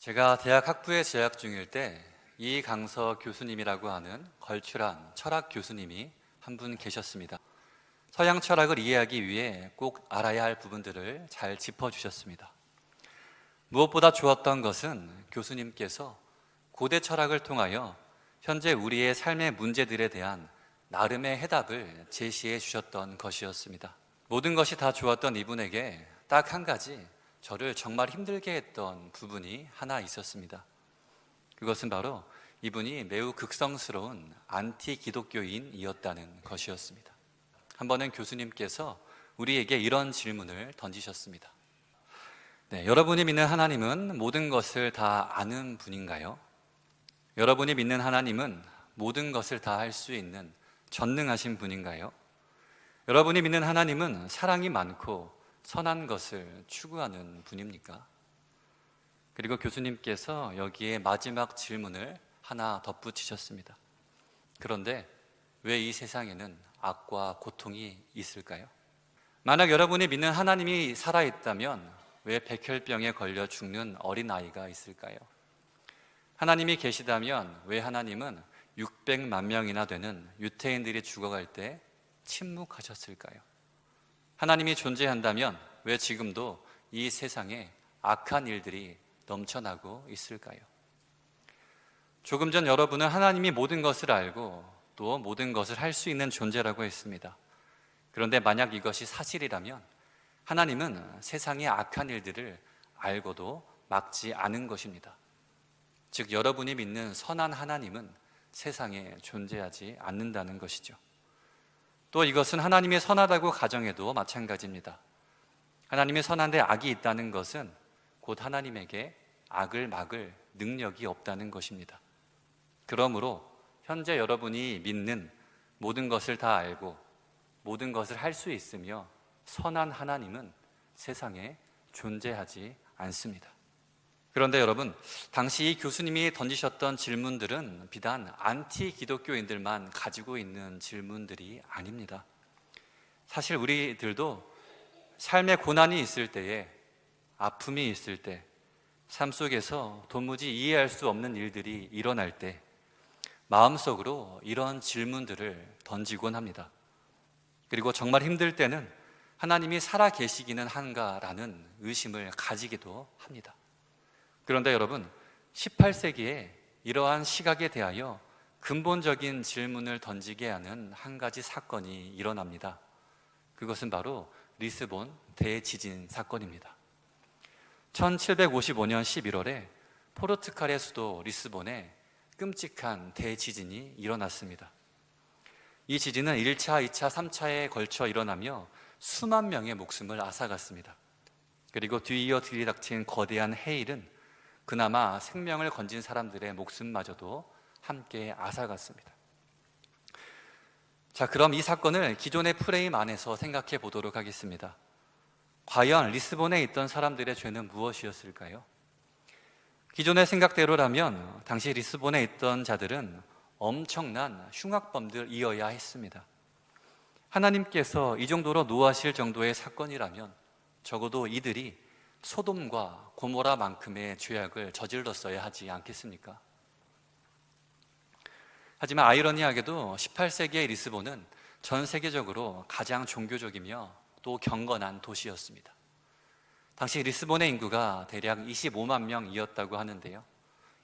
제가 대학 학부에 재학 중일 때 이강서 교수님이라고 하는 걸출한 철학 교수님이 한 분 계셨습니다. 서양 철학을 이해하기 위해 꼭 알아야 할 부분들을 잘 짚어주셨습니다. 무엇보다 좋았던 것은 교수님께서 고대 철학을 통하여 현재 우리의 삶의 문제들에 대한 나름의 해답을 제시해 주셨던 것이었습니다. 모든 것이 다 좋았던 이분에게 딱 한 가지 저를 정말 힘들게 했던 부분이 하나 있었습니다. 그것은 바로 이분이 매우 극성스러운 안티 기독교인이었다는 것이었습니다. 한 번은 교수님께서 우리에게 이런 질문을 던지셨습니다. 여러분이 믿는 하나님은 모든 것을 다 아는 분인가요? 여러분이 믿는 하나님은 모든 것을 다 할 수 있는 전능하신 분인가요? 여러분이 믿는 하나님은 사랑이 많고 선한 것을 추구하는 분입니까? 그리고 교수님께서 여기에 마지막 질문을 하나 덧붙이셨습니다. 그런데 왜 이 세상에는 악과 고통이 있을까요? 만약 여러분이 믿는 하나님이 살아있다면 왜 백혈병에 걸려 죽는 어린아이가 있을까요? 하나님이 계시다면 왜 하나님은 600만 명이나 되는 유태인들이 죽어갈 때 침묵하셨을까요? 하나님이 존재한다면 왜 지금도 이 세상에 악한 일들이 넘쳐나고 있을까요? 조금 전 여러분은 하나님이 모든 것을 알고 또 모든 것을 할 수 있는 존재라고 했습니다. 그런데 만약 이것이 사실이라면 하나님은 세상의 악한 일들을 알고도 막지 않은 것입니다. 즉 여러분이 믿는 선한 하나님은 세상에 존재하지 않는다는 것이죠. 또 이것은 하나님이 선하다고 가정해도 마찬가지입니다. 하나님이 선한데 악이 있다는 것은 곧 하나님에게 악을 막을 능력이 없다는 것입니다. 그러므로 현재 여러분이 믿는 모든 것을 다 알고 모든 것을 할 수 있으며 선한 하나님은 세상에 존재하지 않습니다. 그런데 여러분, 당시 이 교수님이 던지셨던 질문들은 비단 안티 기독교인들만 가지고 있는 질문들이 아닙니다. 사실 우리들도 삶의 고난이 있을 때에, 아픔이 있을 때, 삶 속에서 도무지 이해할 수 없는 일들이 일어날 때 마음속으로 이런 질문들을 던지곤 합니다. 그리고 정말 힘들 때는 하나님이 살아 계시기는 한가라는 의심을 가지기도 합니다. 그런데 여러분, 18세기에 이러한 시각에 대하여 근본적인 질문을 던지게 하는 한 가지 사건이 일어납니다. 그것은 바로 리스본 대지진 사건입니다. 1755년 11월에 포르투갈의 수도 리스본에 끔찍한 대지진이 일어났습니다. 이 지진은 1차, 2차, 3차에 걸쳐 일어나며 수만 명의 목숨을 앗아갔습니다. 그리고 뒤이어 들이닥친 거대한 해일은 그나마 생명을 건진 사람들의 목숨마저도 함께 앗아갔습니다. 자, 그럼 이 사건을 기존의 프레임 안에서 생각해 보도록 하겠습니다. 과연 리스본에 있던 사람들의 죄는 무엇이었을까요? 기존의 생각대로라면 당시 리스본에 있던 자들은 엄청난 흉악범들이어야 했습니다. 하나님께서 이 정도로 노하실 정도의 사건이라면 적어도 이들이 소돔과 고모라만큼의 죄악을 저질렀어야 하지 않겠습니까? 하지만 아이러니하게도 18세기의 리스본은 전 세계적으로 가장 종교적이며 또 경건한 도시였습니다. 당시 리스본의 인구가 대략 25만 명이었다고 하는데요,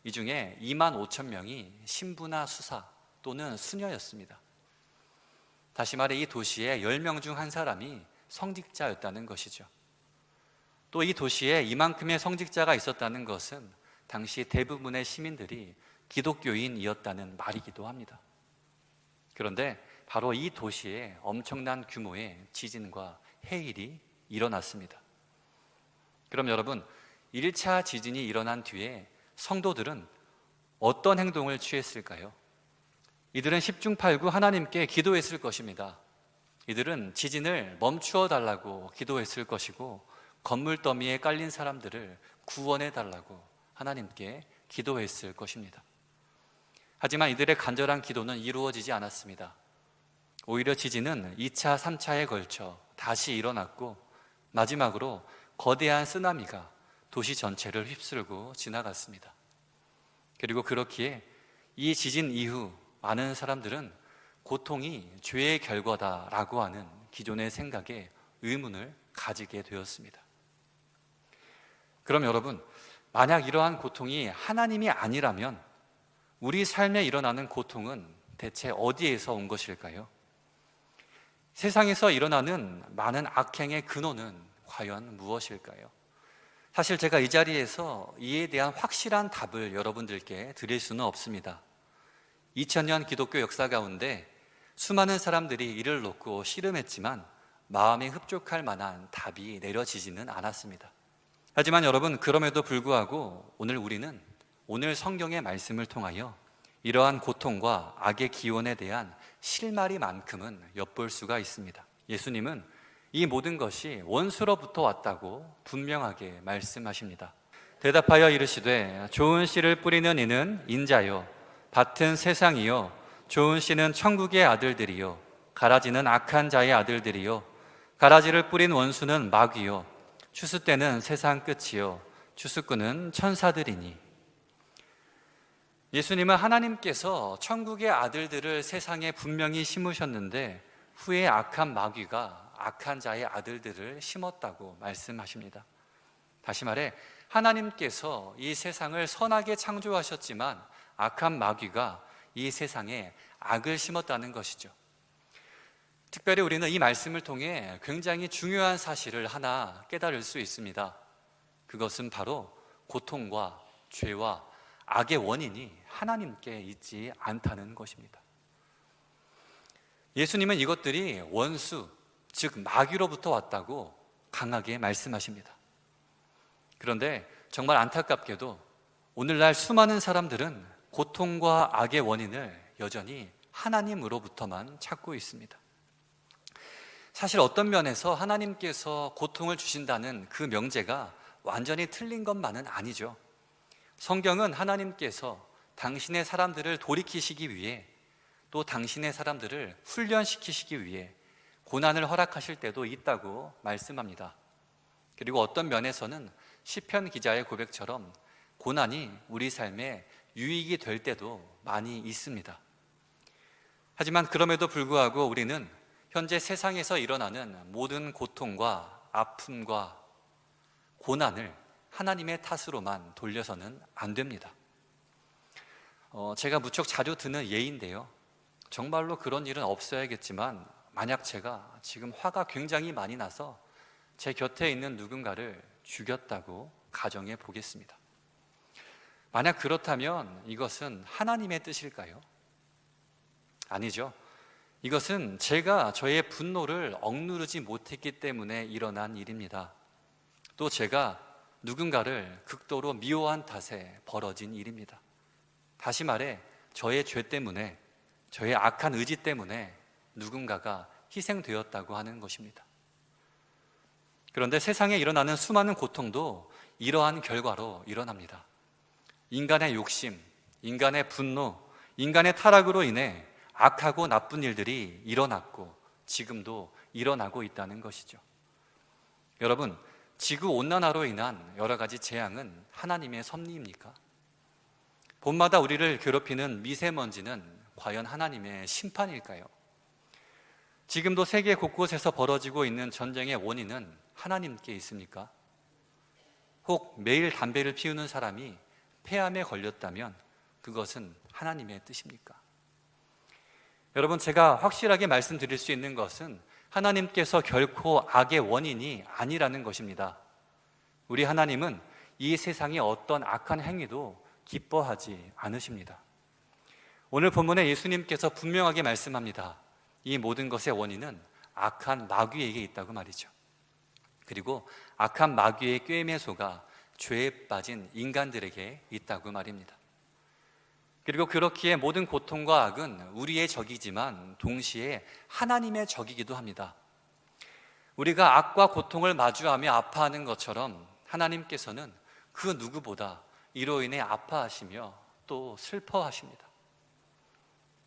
이 중에 2만 5천 명이 신부나 수사 또는 수녀였습니다. 다시 말해 이 도시에 10명 중 한 사람이 성직자였다는 것이죠. 또 이 도시에 이만큼의 성직자가 있었다는 것은 당시 대부분의 시민들이 기독교인이었다는 말이기도 합니다. 그런데 바로 이 도시에 엄청난 규모의 지진과 해일이 일어났습니다. 그럼 여러분, 1차 지진이 일어난 뒤에 성도들은 어떤 행동을 취했을까요? 이들은 10중8구 하나님께 기도했을 것입니다. 이들은 지진을 멈추어 달라고 기도했을 것이고 건물 더미에 깔린 사람들을 구원해 달라고 하나님께 기도했을 것입니다. 하지만 이들의 간절한 기도는 이루어지지 않았습니다. 오히려 지진은 2차, 3차에 걸쳐 다시 일어났고 마지막으로 거대한 쓰나미가 도시 전체를 휩쓸고 지나갔습니다. 그리고 그렇기에 이 지진 이후 많은 사람들은 고통이 죄의 결과다라고 하는 기존의 생각에 의문을 가지게 되었습니다. 그럼 여러분, 만약 이러한 고통이 하나님이 아니라면 우리 삶에 일어나는 고통은 대체 어디에서 온 것일까요? 세상에서 일어나는 많은 악행의 근원은 과연 무엇일까요? 사실 제가 이 자리에서 이에 대한 확실한 답을 여러분들께 드릴 수는 없습니다. 2000년 기독교 역사 가운데 수많은 사람들이 이를 놓고 씨름했지만 마음이 흡족할 만한 답이 내려지지는 않았습니다. 하지만 여러분, 그럼에도 불구하고 우리는 오늘 성경의 말씀을 통하여 이러한 고통과 악의 기원에 대한 실마리만큼은 엿볼 수가 있습니다. 예수님은 이 모든 것이 원수로부터 왔다고 분명하게 말씀하십니다. 대답하여 이르시되 좋은 씨를 뿌리는 이는 인자요 밭은 세상이요 좋은 씨는 천국의 아들들이요 가라지는 악한 자의 아들들이요 가라지를 뿌린 원수는 마귀요 추수 때는 세상 끝이요 추수꾼은 천사들이니. 예수님은 하나님께서 천국의 아들들을 세상에 분명히 심으셨는데 후에 악한 마귀가 악한 자의 아들들을 심었다고 말씀하십니다. 다시 말해 하나님께서 이 세상을 선하게 창조하셨지만 악한 마귀가 이 세상에 악을 심었다는 것이죠. 특별히 우리는 이 말씀을 통해 굉장히 중요한 사실을 하나 깨달을 수 있습니다. 그것은 바로 고통과 죄와 악의 원인이 하나님께 있지 않다는 것입니다. 예수님은 이것들이 원수, 즉 마귀로부터 왔다고 강하게 말씀하십니다. 그런데 정말 안타깝게도 오늘날 수많은 사람들은 고통과 악의 원인을 여전히 하나님으로부터만 찾고 있습니다. 사실 어떤 면에서 하나님께서 고통을 주신다는 그 명제가 완전히 틀린 것만은 아니죠. 성경은 하나님께서 당신의 사람들을 돌이키시기 위해 또 당신의 사람들을 훈련시키시기 위해 고난을 허락하실 때도 있다고 말씀합니다. 그리고 어떤 면에서는 시편 기자의 고백처럼 고난이 우리 삶에 유익이 될 때도 많이 있습니다. 하지만 그럼에도 불구하고 우리는 현재 세상에서 일어나는 모든 고통과 아픔과 고난을 하나님의 탓으로만 돌려서는 안 됩니다. 제가 무척 자주 드는 예인데요, 정말로 그런 일은 없어야겠지만 만약 제가 지금 화가 굉장히 많이 나서 제 곁에 있는 누군가를 죽였다고 가정해 보겠습니다. 만약 그렇다면 이것은 하나님의 뜻일까요? 아니죠. 이것은 제가 저의 분노를 억누르지 못했기 때문에 일어난 일입니다. 또 제가 누군가를 극도로 미워한 탓에 벌어진 일입니다. 다시 말해 저의 죄 때문에, 저의 악한 의지 때문에 누군가가 희생되었다고 하는 것입니다. 그런데 세상에 일어나는 수많은 고통도 이러한 결과로 일어납니다. 인간의 욕심, 인간의 분노, 인간의 타락으로 인해 악하고 나쁜 일들이 일어났고 지금도 일어나고 있다는 것이죠. 여러분, 지구온난화로 인한 여러 가지 재앙은 하나님의 섭리입니까? 봄마다 우리를 괴롭히는 미세먼지는 과연 하나님의 심판일까요? 지금도 세계 곳곳에서 벌어지고 있는 전쟁의 원인은 하나님께 있습니까? 혹 매일 담배를 피우는 사람이 폐암에 걸렸다면 그것은 하나님의 뜻입니까? 여러분, 제가 확실하게 말씀드릴 수 있는 것은 하나님께서 결코 악의 원인이 아니라는 것입니다. 우리 하나님은 이 세상의 어떤 악한 행위도 기뻐하지 않으십니다. 오늘 본문에 예수님께서 분명하게 말씀합니다. 이 모든 것의 원인은 악한 마귀에게 있다고 말이죠. 그리고 악한 마귀의 꾀임의 소가 죄에 빠진 인간들에게 있다고 말입니다. 그리고 그렇기에 모든 고통과 악은 우리의 적이지만 동시에 하나님의 적이기도 합니다. 우리가 악과 고통을 마주하며 아파하는 것처럼 하나님께서는 그 누구보다 이로 인해 아파하시며 또 슬퍼하십니다.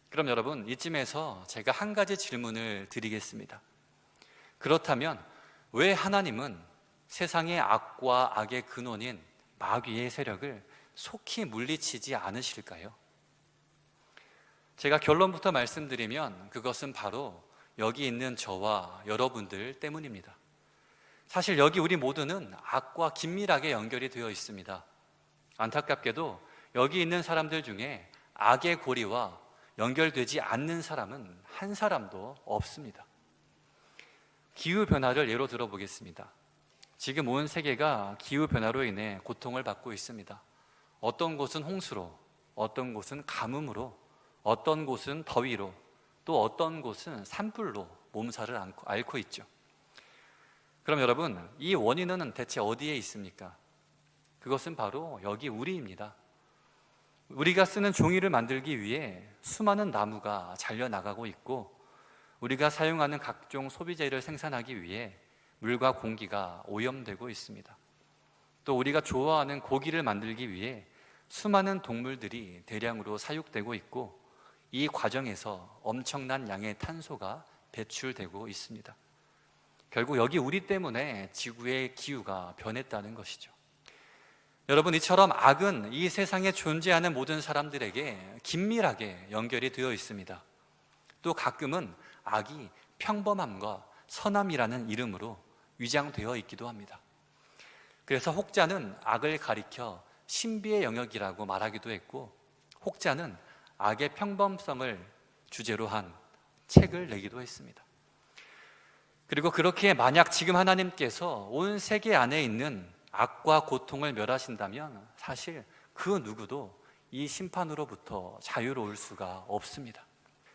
그럼 여러분, 이쯤에서 제가 한 가지 질문을 드리겠습니다. 그렇다면 왜 하나님은 세상의 악과 악의 근원인 마귀의 세력을 속히 물리치지 않으실까요? 제가 결론부터 말씀드리면 그것은 바로 여기 있는 저와 여러분들 때문입니다. 사실 여기 우리 모두는 악과 긴밀하게 연결이 되어 있습니다. 안타깝게도 여기 있는 사람들 중에 악의 고리와 연결되지 않는 사람은 한 사람도 없습니다. 기후변화를 예로 들어보겠습니다. 지금 온 세계가 기후변화로 인해 고통을 받고 있습니다. 어떤 곳은 홍수로, 어떤 곳은 가뭄으로, 어떤 곳은 더위로, 또 어떤 곳은 산불로 몸살을 앓고 있죠. 그럼 여러분, 이 원인은 대체 어디에 있습니까? 그것은 바로 여기 우리입니다. 우리가 쓰는 종이를 만들기 위해 수많은 나무가 잘려나가고 있고, 우리가 사용하는 각종 소비재를 생산하기 위해 물과 공기가 오염되고 있습니다. 또 우리가 좋아하는 고기를 만들기 위해 수많은 동물들이 대량으로 사육되고 있고, 이 과정에서 엄청난 양의 탄소가 배출되고 있습니다. 결국 여기 우리 때문에 지구의 기후가 변했다는 것이죠. 여러분, 이처럼 악은 이 세상에 존재하는 모든 사람들에게 긴밀하게 연결이 되어 있습니다. 또 가끔은 악이 평범함과 선함이라는 이름으로 위장되어 있기도 합니다. 그래서 혹자는 악을 가리켜 신비의 영역이라고 말하기도 했고, 혹자는 악의 평범성을 주제로 한 책을 내기도 했습니다. 그리고 그렇게 만약 지금 하나님께서 온 세계 안에 있는 악과 고통을 멸하신다면 사실 그 누구도 이 심판으로부터 자유로울 수가 없습니다.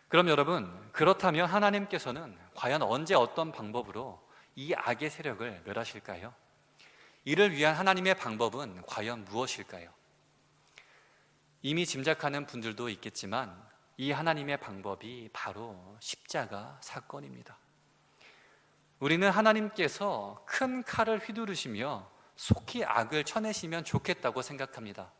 그럼 여러분, 그렇다면 하나님께서는 과연 언제 어떤 방법으로 이 악의 세력을 멸하실까요? 이를 위한 하나님의 방법은 과연 무엇일까요? 이미 짐작하는 분들도 있겠지만 이 하나님의 방법이 바로 십자가 사건입니다. 우리는 하나님께서 큰 칼을 휘두르시며 속히 악을 쳐내시면 좋겠다고 생각합니다.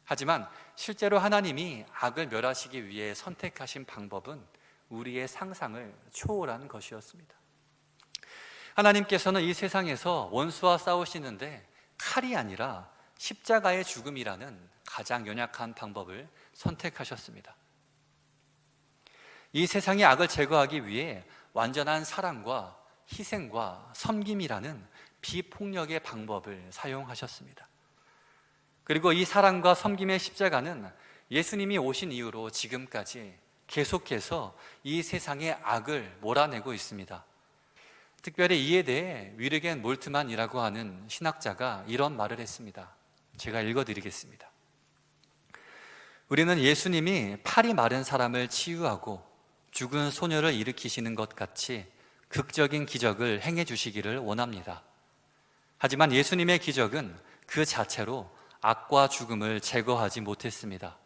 하지만 실제로 하나님이 악을 멸하시기 위해 선택하신 방법은 우리의 상상을 초월한 것이었습니다. 하나님께서는 이 세상에서 원수와 싸우시는데 칼이 아니라 십자가의 죽음이라는 가장 연약한 방법을 선택하셨습니다. 이 세상의 악을 제거하기 위해 완전한 사랑과 희생과 섬김이라는 비폭력의 방법을 사용하셨습니다. 그리고 이 사랑과 섬김의 십자가는 예수님이 오신 이후로 지금까지 계속해서 이 세상의 악을 몰아내고 있습니다. 특별히 이에 대해 위르겐 몰트만이라고 하는 신학자가 이런 말을 했습니다. 제가 읽어드리겠습니다. 우리는 예수님이 팔이 마른 사람을 치유하고 죽은 소녀를 일으키시는 것 같이 극적인 기적을 행해 주시기를 원합니다. 하지만 예수님의 기적은 그 자체로 악과 죽음을 제거하지 못했습니다.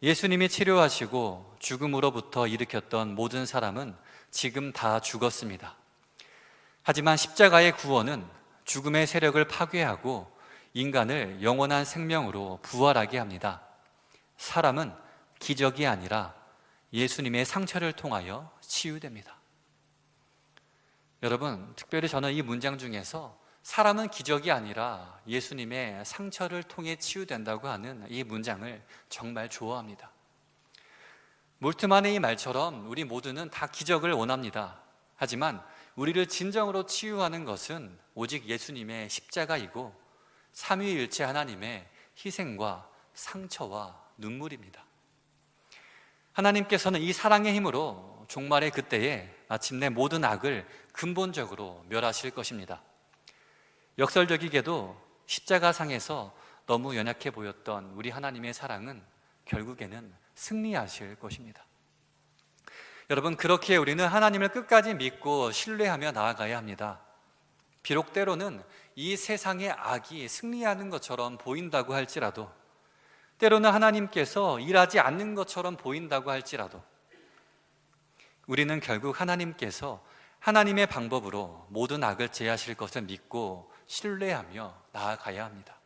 예수님이 치료하시고 죽음으로부터 일으켰던 모든 사람은 지금 다 죽었습니다. 하지만 십자가의 구원은 죽음의 세력을 파괴하고 인간을 영원한 생명으로 부활하게 합니다. 사람은 기적이 아니라 예수님의 상처를 통하여 치유됩니다. 여러분, 특별히 저는 이 문장 중에서 사람은 기적이 아니라 예수님의 상처를 통해 치유된다고 하는 이 문장을 정말 좋아합니다. 몰트만의 이 말처럼 우리 모두는 다 기적을 원합니다. 하지만 우리를 진정으로 치유하는 것은 오직 예수님의 십자가이고 삼위일체 하나님의 희생과 상처와 눈물입니다. 하나님께서는 이 사랑의 힘으로 종말의 그때에 마침내 모든 악을 근본적으로 멸하실 것입니다. 역설적이게도 십자가상에서 너무 연약해 보였던 우리 하나님의 사랑은 결국에는 승리하실 것입니다. 여러분, 그렇게 우리는 하나님을 끝까지 믿고 신뢰하며 나아가야 합니다. 비록 때로는 이 세상의 악이 승리하는 것처럼 보인다고 할지라도, 때로는 하나님께서 일하지 않는 것처럼 보인다고 할지라도, 우리는 결국 하나님께서 하나님의 방법으로 모든 악을 제하실 것을 믿고 신뢰하며 나아가야 합니다.